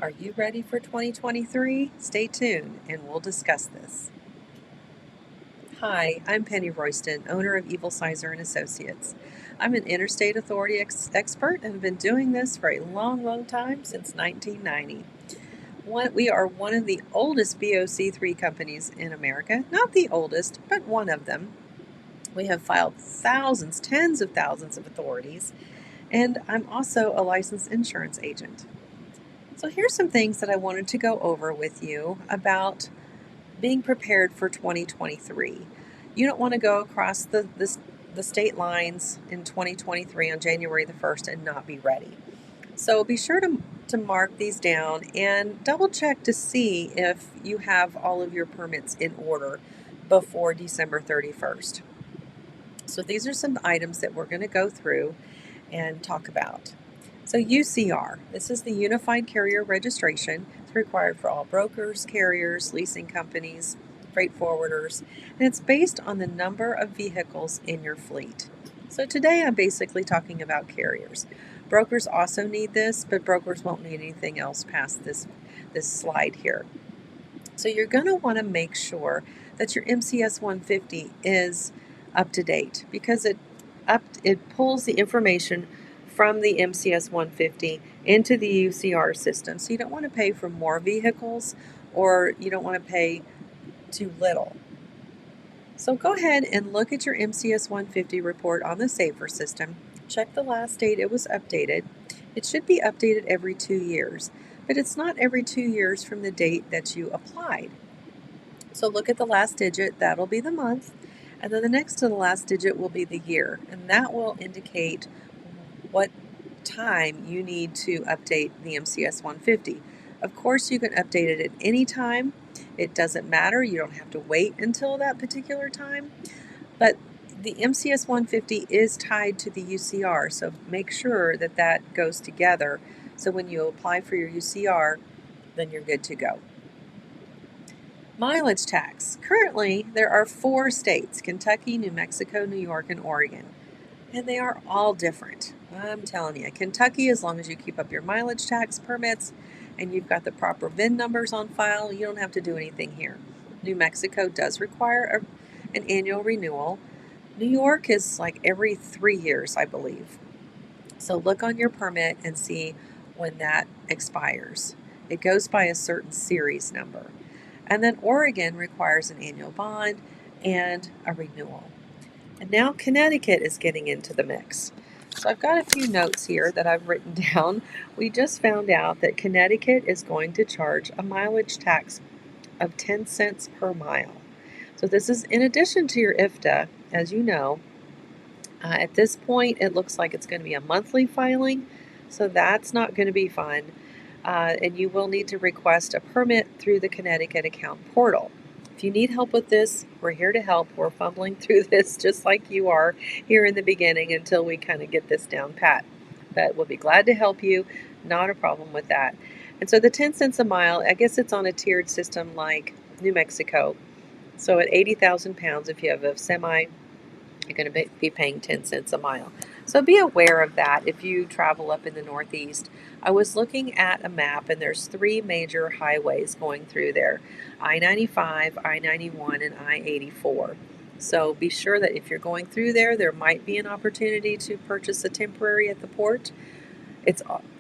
Are you ready for 2023? Stay tuned and we'll discuss this. Hi, I'm Penny Royston, owner of Evilsizor Associates. I'm an interstate authority expert and have been doing this for a long time, since 1990. We are one of the oldest BOC3 companies in America, not the oldest, but one of them. We have filed thousands, tens of thousands of authorities, and I'm also a licensed insurance agent. So here's some things that I wanted to go over with you about being prepared for 2023. You don't want to go across the state lines in 2023 on January the 1st and not be ready. So be sure to mark these down and double check to see if you have all of your permits in order before December 31st. So these are some items that we're going to go through and talk about. So UCR, this is the Unified Carrier Registration. It's required for all brokers, carriers, leasing companies, freight forwarders, and it's based on the number of vehicles in your fleet. So today I'm basically talking about carriers. Brokers also need this, but brokers won't need anything else past this slide here. So you're going to want to make sure that your MCS 150 is up to date, because it pulls the information from the MCS 150 into the UCR system. So you don't want to pay for more vehicles, or you don't want to pay too little. So go ahead and look at your MCS 150 report on the Safer system. Check the last date it was updated. It should be updated every 2 years, but it's not every 2 years from the date that you applied. So look at the last digit, that'll be the month, and then the next to the last digit will be the year, and that will indicate what time you need to update the MCS 150. Of course, you can update it at any time. It doesn't matter. You don't have to wait until that particular time. But the MCS 150 is tied to the UCR, so make sure that that goes together. So when you apply for your UCR, then you're good to go. Mileage tax. Currently, there are 4 states: Kentucky, New Mexico, New York, and Oregon. And they are all different. I'm telling you, Kentucky, as long as you keep up your mileage tax permits and you've got the proper VIN numbers on file, you don't have to do anything here. New Mexico does require an annual renewal. New York is like every 3 years, I believe. So look on your permit and see when that expires. It goes by a certain series number. And then Oregon requires an annual bond and a renewal. And now Connecticut is getting into the mix. So I've got a few notes here that I've written down. We just found out that Connecticut is going to charge a mileage tax of 10 cents per mile. So this is in addition to your IFTA, as you know. At this point, it looks like it's going to be a monthly filing, so that's not going to be fun. And you will need to request a permit through the Connecticut account portal. If you need help with this, we're here to help. We're fumbling through this just like you are here in the beginning until we kind of get this down pat. But we'll be glad to help you. Not a problem with that. And so the 10 cents a mile, I guess it's on a tiered system like New Mexico. So at 80,000 pounds, if you have a semi, you're going to be paying 10 cents a mile. So be aware of that if you travel up in the Northeast. I was looking at a map, and there's 3 major highways going through there: I-95, I-91, and I-84. So be sure that if you're going through there, there might be an opportunity to purchase a temporary at the port.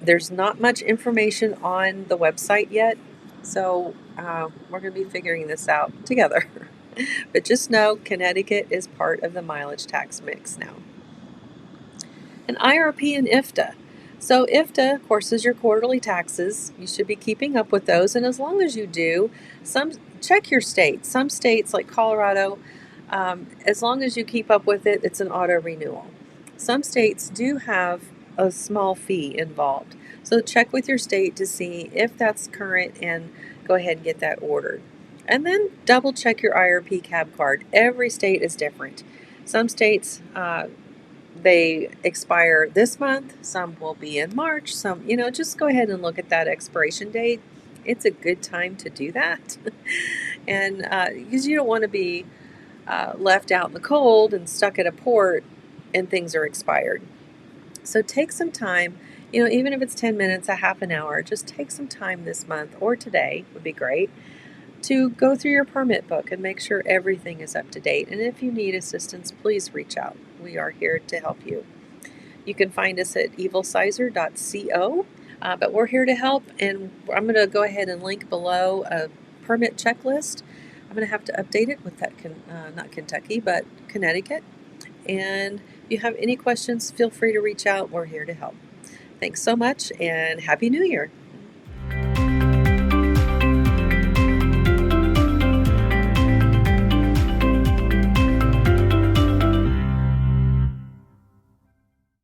There's not much information on the website yet, so we're going to be figuring this out together. But just know Connecticut is part of the mileage tax mix now. An IRP and IFTA. So IFTA, of course, is your quarterly taxes. You should be keeping up with those, and as long as you do, check your state. Some states like Colorado, as long as you keep up with it, it's an auto renewal. Some states do have a small fee involved. So check with your state to see if that's current and go ahead and get that ordered. And then double check your IRP cab card. Every state is different. Some states, they expire this month. Some will be in March. Some, just go ahead and look at that expiration date. It's a good time to do that. And because you don't want to be left out in the cold and stuck at a port and things are expired. So take some time Even if it's 10 minutes, a half an hour, just take some time this month or today would be great to go through your permit book and make sure everything is up to date. And if you need assistance, please reach out. We are here to help you. You can find us at evilsizor.co, but we're here to help. And I'm going to go ahead and link below a permit checklist. I'm going to have to update it with that, not Kentucky, but Connecticut. And if you have any questions, feel free to reach out. We're here to help. Thanks so much and Happy New Year.